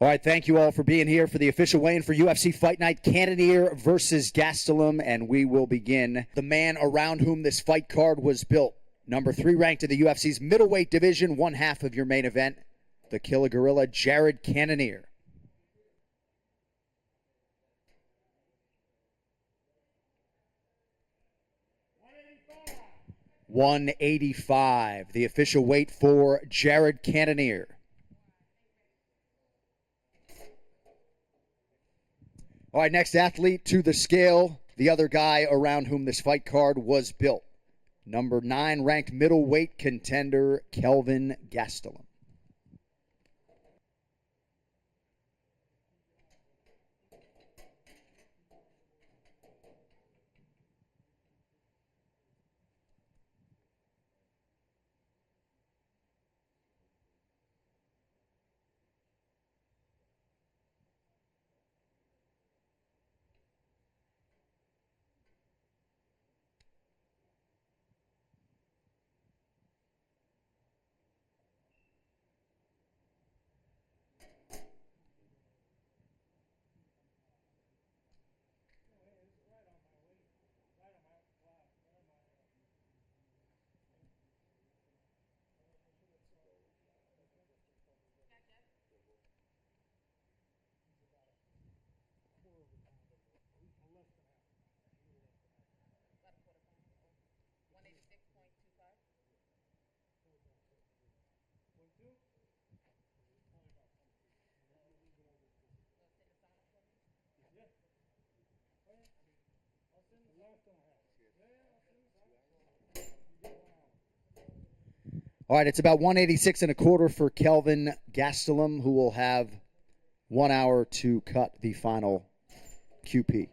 All right, thank you all for being here for the official weigh-in for UFC Fight Night, Cannonier versus Gastelum, and we will begin. The man around whom this fight card was built, number 3 ranked in the UFC's middleweight division, one half of your main event, the Killer Gorilla, Jared Cannonier. $185, the official weight for Jared Cannonier. All right, next athlete to the scale, the other guy around whom this fight card was built. Number 9 ranked middleweight contender, Kelvin Gastelum. All right, it's about 186 and a quarter for Kelvin Gastelum, who will have 1 hour to cut the final QP.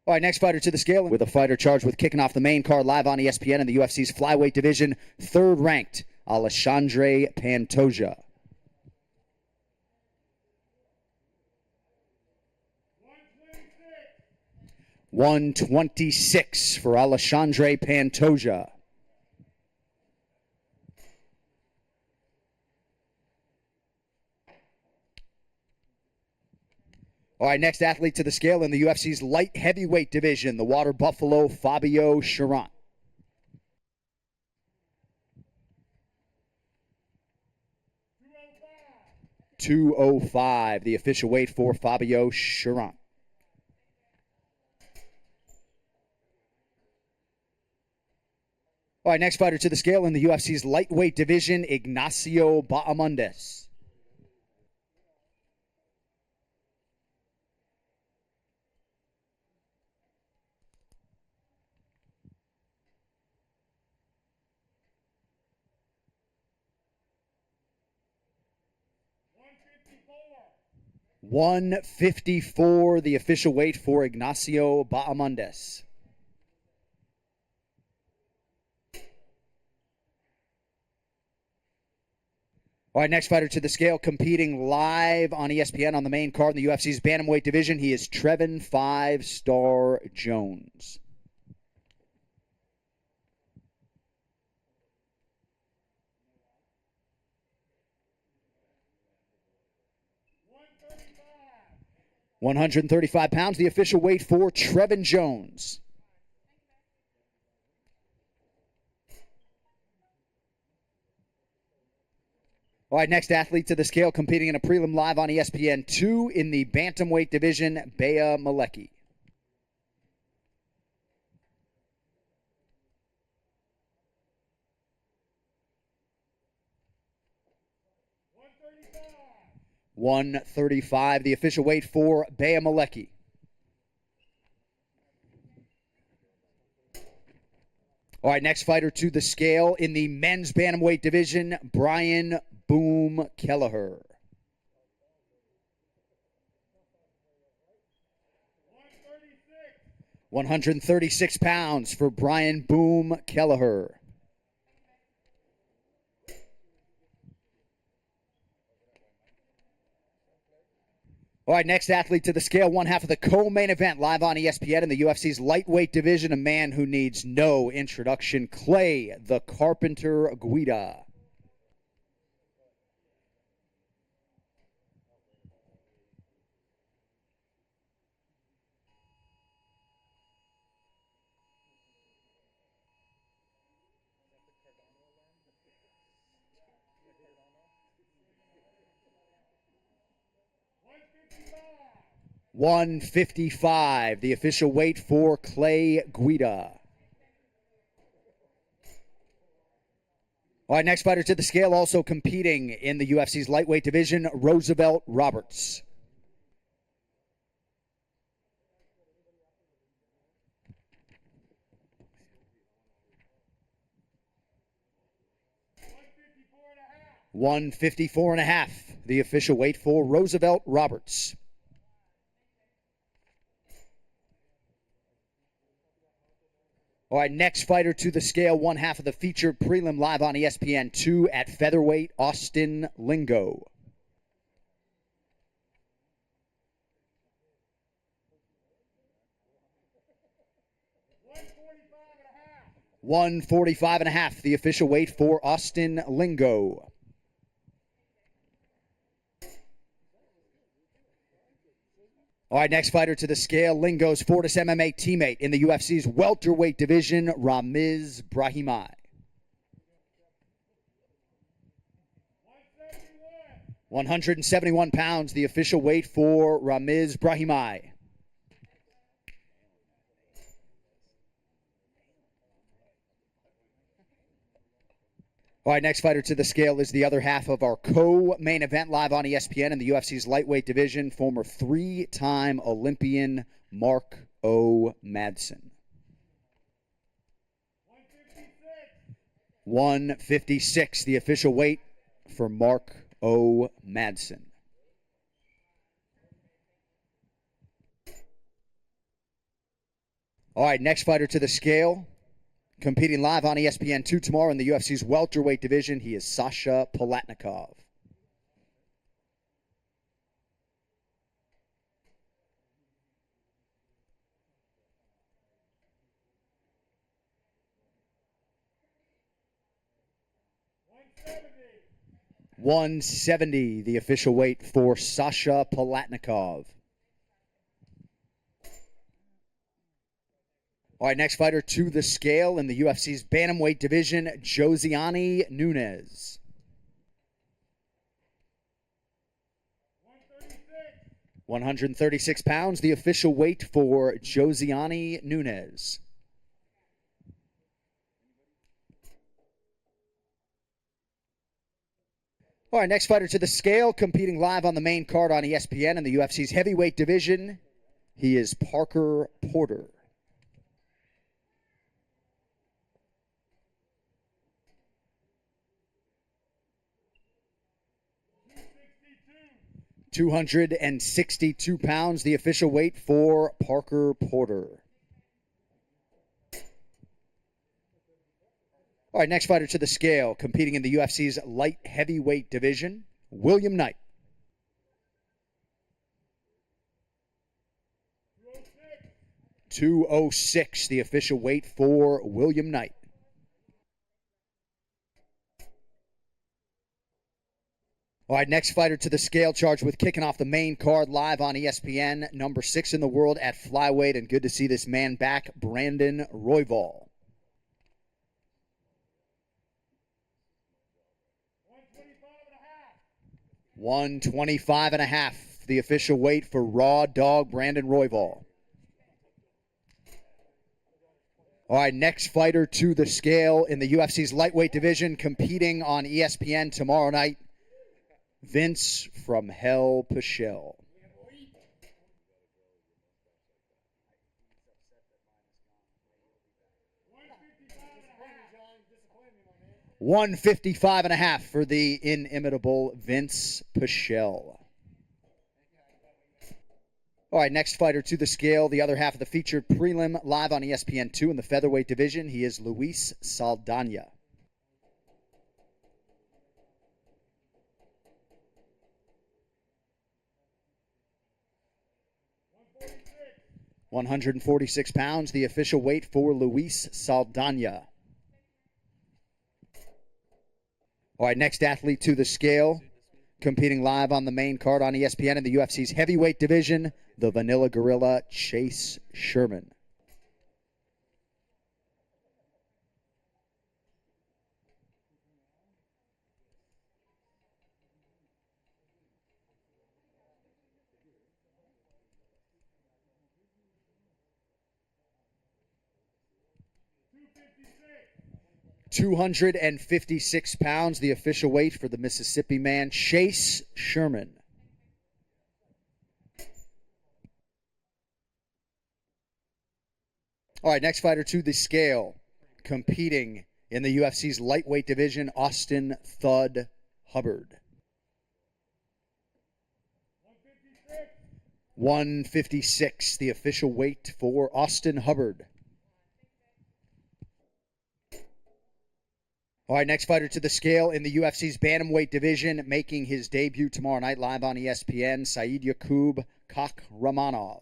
All right, next fighter to the scale with a fighter charged with kicking off the main card live on ESPN in the UFC's flyweight division, 3rd ranked, Alexandre Pantoja. $126 for Alexandre Pantoja. All right, next athlete to the scale in the UFC's light heavyweight division, the Water Buffalo, Fabio Cherant. $205, the official weight for Fabio Cherant. All right, next fighter to the scale in the UFC's lightweight division, Ignacio Bahamondes. $154, the official weight for Ignacio Bahamondes. All right, next fighter to the scale, competing live on ESPN on the main card in the UFC's bantamweight division. He is Trevin 5-Star Jones. £135, the official weight for Trevin Jones. All right, next athlete to the scale, competing in a prelim live on ESPN 2 in the bantamweight division, Bea Malecki. $135, the official weight for Bea Malecki. All right, next fighter to the scale in the men's bantamweight division, Brian Boom Kelleher. 136 pounds for Brian Boom Kelleher. All right, next athlete to the scale, one half of the co-main event, live on ESPN in the UFC's lightweight division, a man who needs no introduction, Clay the Carpenter Guida. $155, the official weight for Clay Guida. All right, next fighter to the scale, also competing in the UFC's lightweight division, Roosevelt Roberts. $154.5, the official weight for Roosevelt Roberts. All right, next fighter to the scale, one half of the featured prelim, live on ESPN2 at featherweight, Austin Lingo. $145.5, the official weight for Austin Lingo. All right, next fighter to the scale, Lingo's Fortis MMA teammate in the UFC's welterweight division, Ramiz Brahimaj. 171 pounds, the official weight for Ramiz Brahimaj. All right, next fighter to the scale is the other half of our co-main event, live on ESPN in the UFC's lightweight division, former three-time Olympian Mark O. Madsen. 156, the official weight for Mark O. Madsen. All right, next fighter to the scale, competing live on ESPN2 tomorrow in the UFC's welterweight division, he is Sasha Palatnikov. $170, the official weight for Sasha Palatnikov. All right, next fighter to the scale in the UFC's bantamweight division, Josiane Nunes. 136 pounds, the official weight for Josiane Nunes. All right, next fighter to the scale, competing live on the main card on ESPN in the UFC's heavyweight division, he is Parker Porter. 262 pounds, the official weight for Parker Porter. All right, next fighter to the scale, competing in the UFC's light heavyweight division, William Knight. 206, the official weight for William Knight. All right, next fighter to the scale, charged with kicking off the main card live on ESPN, number 6 in the world at flyweight, and good to see this man back, Brandon Royval. 125.5, the official weight for Raw Dog Brandon Royval. All right, next fighter to the scale in the UFC's lightweight division, competing on ESPN tomorrow night, Vince from Hell Pichel. $155.5 for the inimitable Vince Pichel. All All right, next fighter to the scale, the other half of the featured prelim live on ESPN2 in the featherweight division. He is Luis Saldana. £146, the official weight for Luis Saldana. All right, next athlete to the scale, competing live on the main card on ESPN in the UFC's heavyweight division, the Vanilla Gorilla, Chase Sherman. £256, the official weight for the Mississippi man, Chase Sherman. All right, next fighter to the scale, competing in the UFC's lightweight division, Austin Thud Hubbard. 156, the official weight for Austin Hubbard. All right, next fighter to the scale in the UFC's bantamweight division, making his debut tomorrow night live on ESPN, Said Yakub Kakhramonov.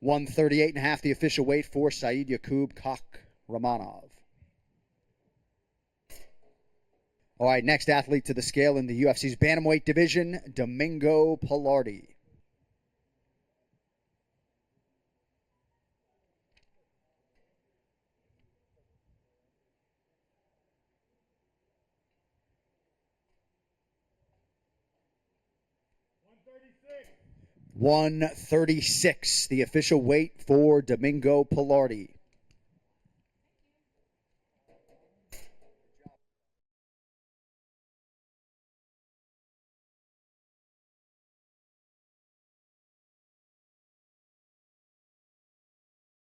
$138.5, the official weight for Said Yakub Kakhramonov. All right, next athlete to the scale in the UFC's bantamweight division, Domingo Pilardi. $136, the official weight for Domingo Pilardi.